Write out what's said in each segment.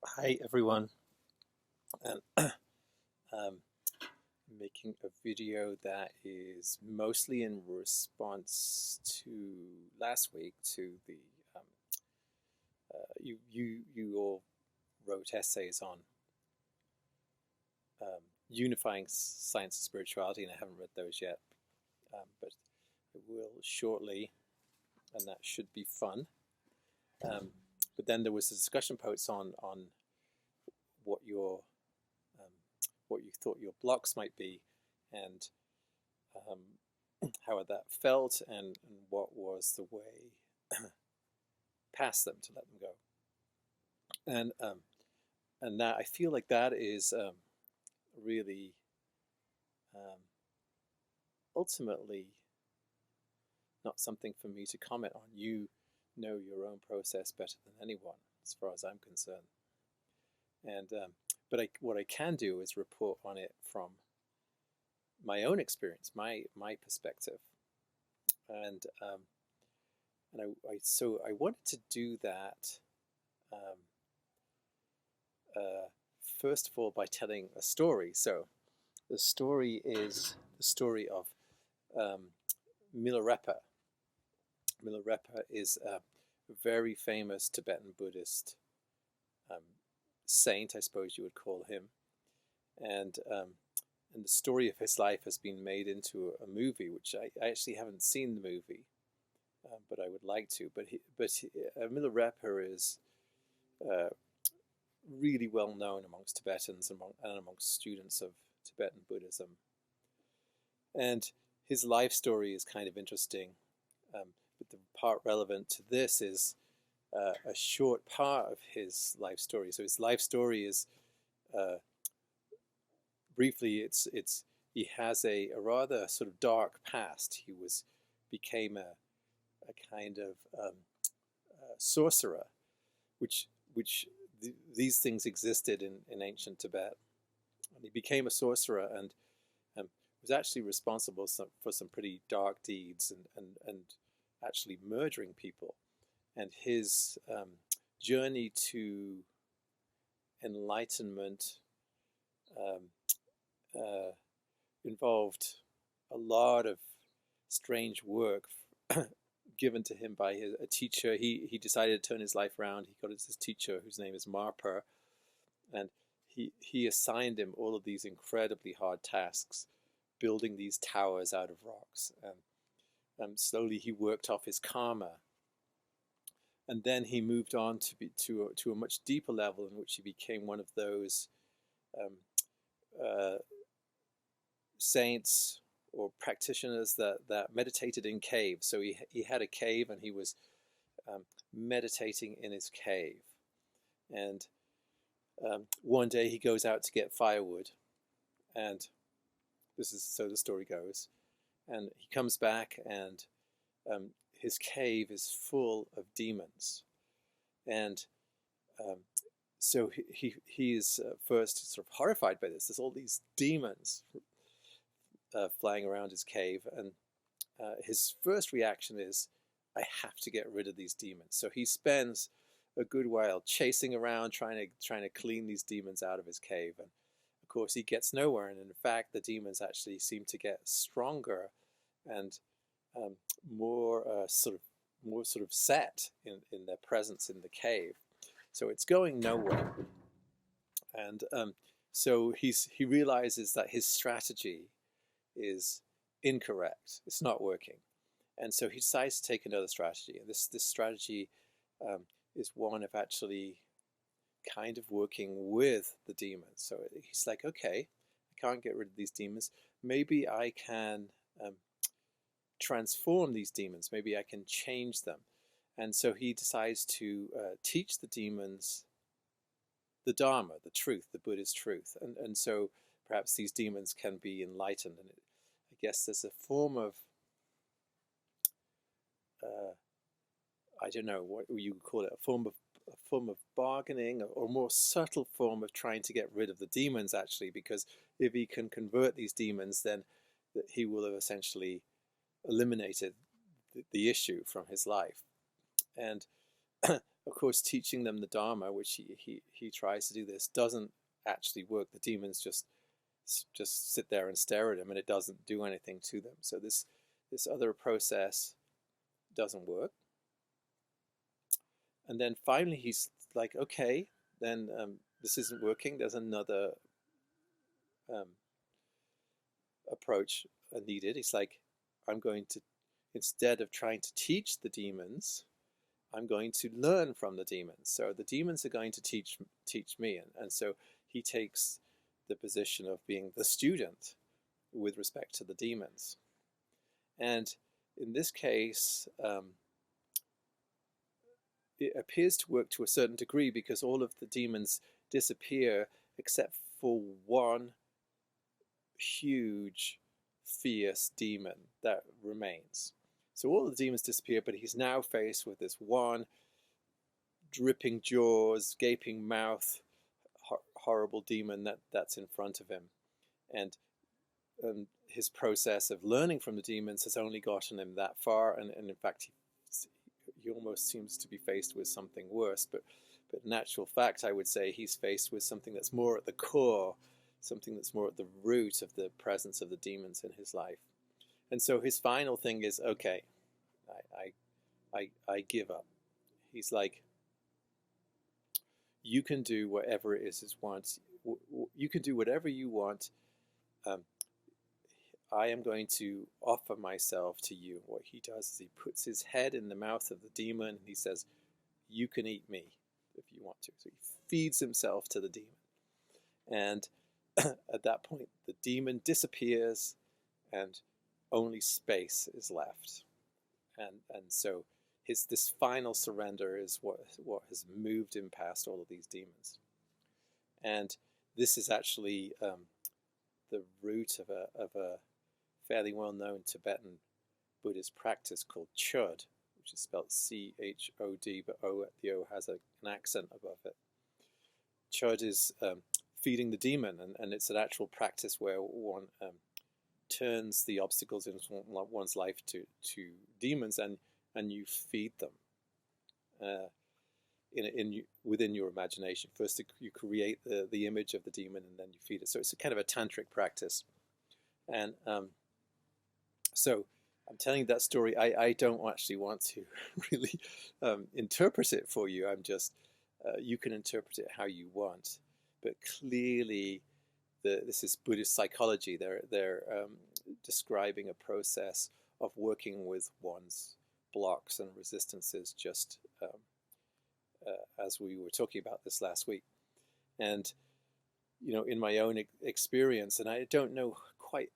Hi everyone, and making a video that is mostly in response to last week to the um, you all wrote essays on unifying science and spirituality, and I haven't read those yet, but I will shortly, and that should be fun. Um, but then there was a discussion post on what your um, what you thought your blocks might be, and um, how that felt, and what was the way past them to let them go. And that I feel like that is really um, ultimately not something for me to comment on. You know your own process better than anyone, as far as I'm concerned. And but what I can do is report on it from my own experience, my perspective, and so I wanted to do that um, uh, first of all by telling a story. So the story is the story of um, Milarepa. Milarepa is a very famous Tibetan Buddhist um, saint, I suppose you would call him, and the story of his life has been made into a movie, which I actually haven't seen the movie, but I would like to. Milarepa is uh, really well known amongst Tibetans and amongst students of Tibetan Buddhism. And his life story is kind of interesting. But the part relevant to this is a short part of his life story. So his life story is briefly, it's he has a rather sort of dark past. He became a kind of sorcerer, which these things existed in ancient Tibet. And he became a sorcerer and was actually responsible for some pretty dark deeds and actually murdering people. And his journey to enlightenment um, uh, involved a lot of strange work given to him by a teacher. He decided to turn his life around. He got his teacher, whose name is Marper, and he assigned him all of these incredibly hard tasks, building these towers out of rocks. And slowly he worked off his karma, and then he moved on to a much deeper level in which he became one of those um, uh, saints or practitioners that meditated in caves. So he had a cave and he was meditating in his cave. And one day he goes out to get firewood, and this is so the story goes. And he comes back, and his cave is full of demons. And um, so he is first sort of horrified by this. There's all these demons flying around his cave, and his first reaction is, I have to get rid of these demons. So he spends a good while chasing around trying to clean these demons out of his cave, and of course he gets nowhere. And in fact, the demons actually seem to get stronger and um, more more sort of set in their presence in the cave. So it's going nowhere, and so he realizes that his strategy is incorrect. It's not working. And so he decides to take another strategy. And this strategy um, is one of actually kind of working with the demons. So he's like, okay, I can't get rid of these demons. Maybe I can transform these demons. Maybe I can change them. And so he decides to teach the demons the Dharma, the truth, the Buddhist truth. And so perhaps these demons can be enlightened. And I guess there's a form of I don't know what you would call it, a form of bargaining, or more subtle form of trying to get rid of the demons, actually, because if he can convert these demons, then he will have essentially eliminated the issue from his life. And Of course, teaching them the Dharma, which he tries to do this, doesn't actually work. The demons just sit there and stare at him, and it doesn't do anything to them. So this other process doesn't work. And then finally he's like, okay, then this isn't working. There's another approach needed. He's like, I'm going to, instead of trying to teach the demons, I'm going to learn from the demons. So the demons are going to teach me. And so he takes the position of being the student with respect to the demons. And in this case, it appears to work to a certain degree, because all of the demons disappear except for one huge, fierce demon that remains. So all the demons disappear, but he's now faced with this one dripping jaws, gaping mouth, horrible demon that's in front of him. And his process of learning from the demons has only gotten him that far, and in fact he almost seems to be faced with something worse. But in actual fact, I would say he's faced with something that's more at the core, something that's more at the root of the presence of the demons in his life. And so his final thing is, okay, I give up. He's like, you can do whatever it is wants. You can do whatever you want. I am going to offer myself to you. What he does is he puts his head in the mouth of the demon, and he says, you can eat me if you want to. So he feeds himself to the demon. And at that point, the demon disappears, and only space is left. And so this final surrender is what has moved him past all of these demons. And this is actually the root of a fairly well-known Tibetan Buddhist practice called Chöd, which is spelled C-H-O-D, but the O has an accent above it. Chöd is feeding the demon, and it's an actual practice where one turns the obstacles in one's life to demons, and you feed them within your imagination. First, you create the image of the demon, and then you feed it. So it's a kind of a tantric practice. And so I'm telling you that story. I don't actually want to really interpret it for you. I'm just, you can interpret it how you want. But clearly, this is Buddhist psychology. They're describing a process of working with one's blocks and resistances, just as we were talking about this last week. And, in my own experience, and I don't know quite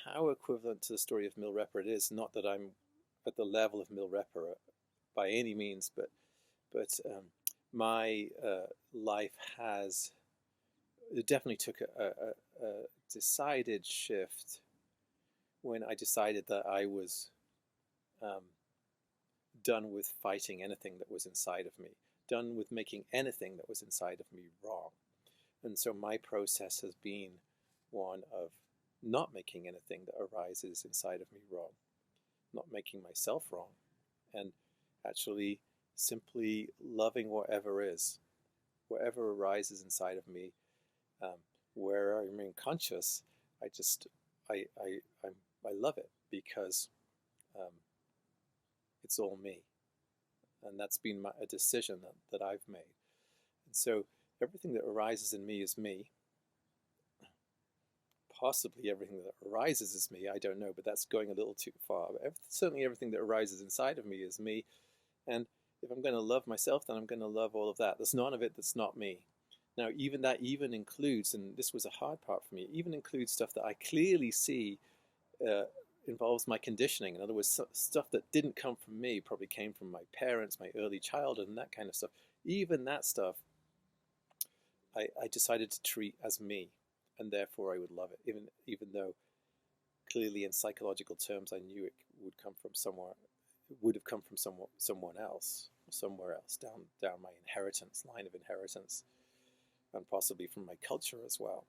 how equivalent to the story of Milarepa it is, not that I'm at the level of Milarepa by any means, but my life it definitely took a decided shift when I decided that I was done with fighting anything that was inside of me, done with making anything that was inside of me wrong. And so my process has been one of not making anything that arises inside of me wrong, not making myself wrong, and actually simply loving whatever is, whatever arises inside of me, where I remain conscious. I love it, because it's all me, and that's been a decision that I've made. And so everything that arises in me is me. Possibly everything that arises is me, I don't know, but that's going a little too far. But certainly everything that arises inside of me is me. And if I'm going to love myself, then I'm going to love all of that. There's none of it that's not me. Now, that even includes, and this was a hard part for me, even includes stuff that I clearly see involves my conditioning. In other words, stuff that didn't come from me, probably came from my parents, my early childhood, and that kind of stuff. Even that stuff, I decided to treat as me, and therefore I would love it, even though clearly in psychological terms I knew it would come from somewhere, it would have come from someone else, somewhere else, down my line of inheritance, and possibly from my culture as well.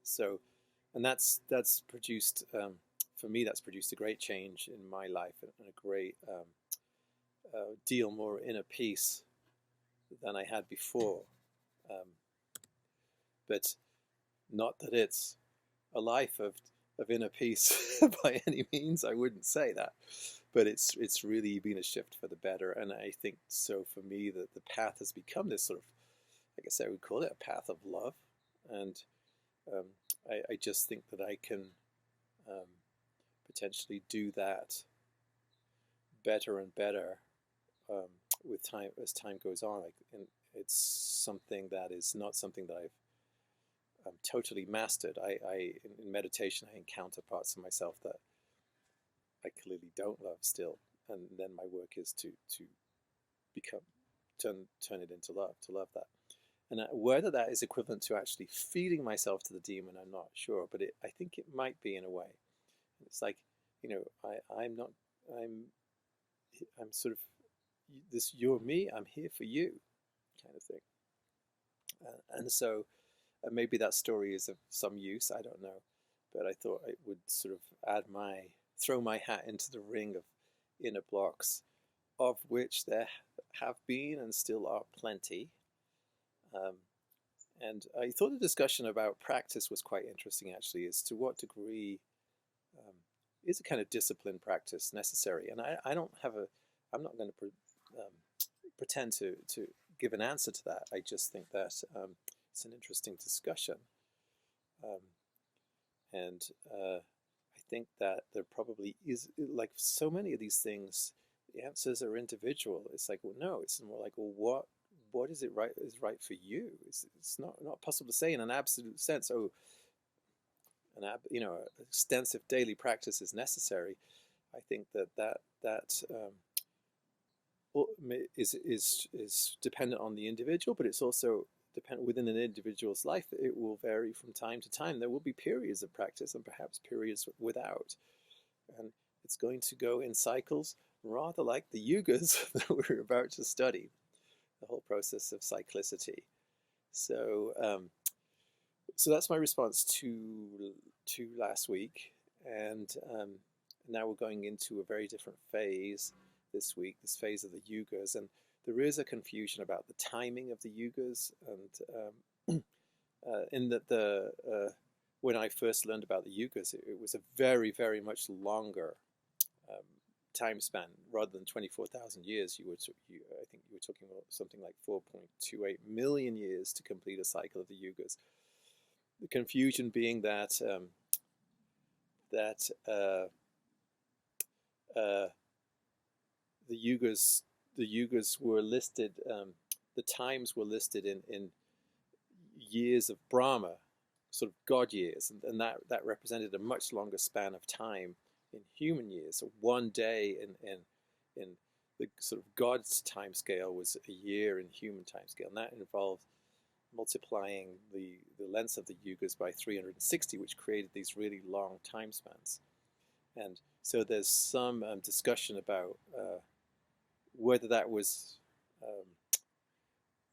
So, and that's produced, for me, that's produced a great change in my life, and a great deal more inner peace than I had before. Um, but not that it's a life of inner peace by any means. I wouldn't say that, but it's really been a shift for the better. And I think so for me that the path has become this sort of, I guess I would call it a path of love. And um, I just think that I can um, potentially do that better and better um, with time as time goes on. Like, and it's something that is not something that I've totally mastered. In meditation, I encounter parts of myself that I clearly don't love still, and then my work is to become turn it into love, to love that. And whether that is equivalent to actually feeding myself to the demon, I'm not sure, but I think it might be in a way. It's like, I'm not, I'm, I'm sort of this. You're me. I'm here for you, kind of thing. And so maybe that story is of some use. I don't know, but I thought I would sort of throw my hat into the ring of inner blocks, of which there have been and still are plenty. Um, and I thought the discussion about practice was quite interesting, actually, as to what degree um, is a kind of disciplined practice necessary. And I don't have I'm not going to pretend to give an answer to that. I just think that it's an interesting discussion. Um, and I think that there probably is, like so many of these things, the answers are individual. It's like, well, no, it's more like, well, what is right for you? It's not possible to say in an absolute sense. Oh, extensive daily practice is necessary. I think that is dependent on the individual, but it's also dependent within an individual's life. It will vary from time to time. There will be periods of practice and perhaps periods without, and it's going to go in cycles, rather like the yugas that we're about to study, the whole process of cyclicity. So, so that's my response to last week, and now we're going into a very different phase this week, this phase of the yugas, and there is a confusion about the timing of the yugas, and in that when I first learned about the yugas, it was a very, very much longer um, time span rather than 24,000 years. I think you were talking about something like 4.28 million years to complete a cycle of the yugas. The confusion being that that the yugas were listed, the times were listed in years of Brahma, sort of God years, and that represented a much longer span of time in human years. So one day in the sort of God's time scale was a year in human time scale, and that involved multiplying the lengths of the yugas by 360, which created these really long time spans. And so there's some discussion about whether that was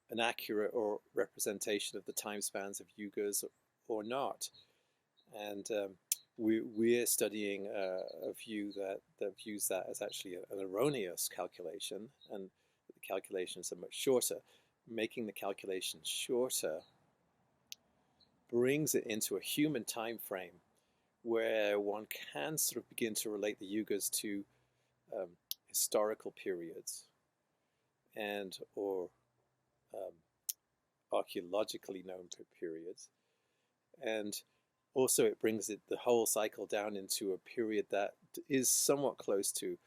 an accurate or representation of the time spans of yugas or not. And we're studying a view that views that as actually an erroneous calculation, and the calculations are much shorter. Making the calculation shorter brings it into a human time frame where one can sort of begin to relate the yugas to historical periods and or archaeologically known periods, and also it brings the whole cycle down into a period that is somewhat close to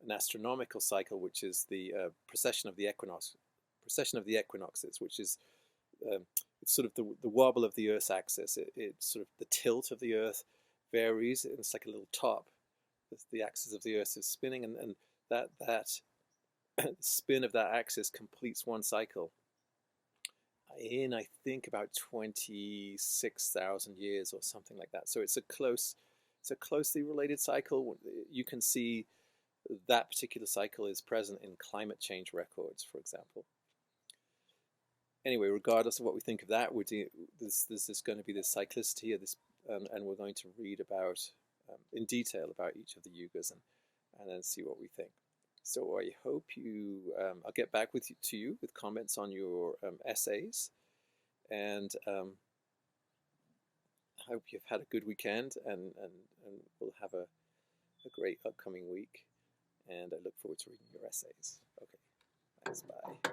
an astronomical cycle, which is the precession of the equinoxes, which is it's sort of the wobble of the Earth's axis. It's sort of the tilt of the Earth varies. It's like a little top. The axis of the Earth is spinning, and that spin of that axis completes one cycle in, I think, about 26,000 years or something like that. So it's a closely related cycle. You can see that particular cycle is present in climate change records, for example. Anyway, regardless of what we think of that, there's going to be this cyclicity of this, and we're going to read about in detail about each of the yugas and then see what we think. So I hope you, I'll get back to you with comments on your essays, and I hope you've had a good weekend, and we'll have a great upcoming week, and I look forward to reading your essays. Okay, thanks, bye.